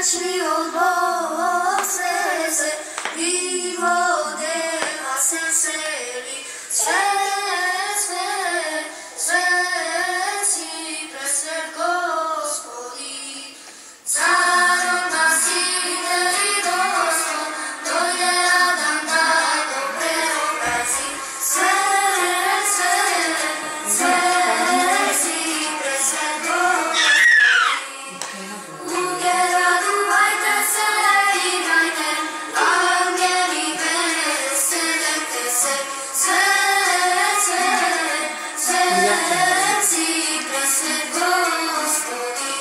Večni od Bog sveze i vodeva se seli. Sveci presvet Gospodi, carom nas ide i Gospod, dojde Adam da dobre obrazi. Sveci presvet Gospodi, radujte se, igrajte, angeli veselite se. Sveci presvet Gospodi.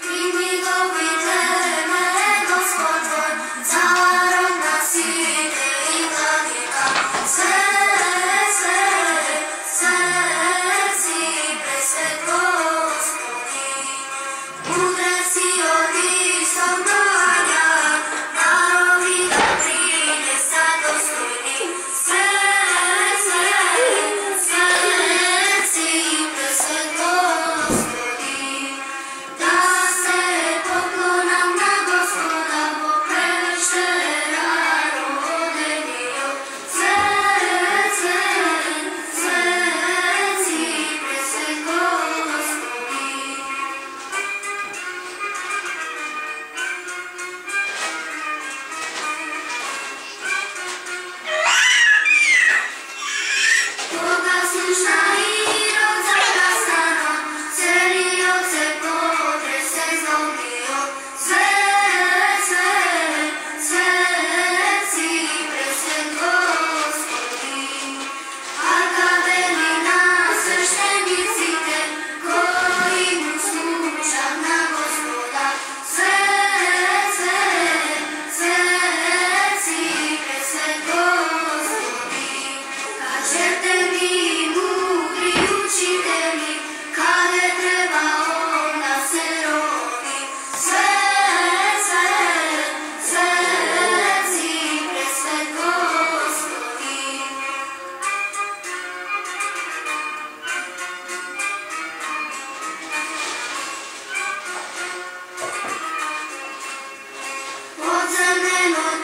Prividovite me, Gospod tvoj, carom nas ide i vladika. Sveci presvet Gospodi. Mudreci od istog branja, narovi da prije sad dostojni. Sveci presvet Gospodi. Da se poklonam na Gospoda, Bog preveštera rodenio. Sveci presvet Gospodi. Boga slušna i rodza krasana, celio se potrese zlomio. Sveci presvet Gospodi. Arka velina sveštenicite, koji mu sluša na Gospoda. Sveci presvet Gospodi. Kažete mi, mudri učitelji, kade treba on da se rodi. Sveci presvet Gospodi. Od zemljenog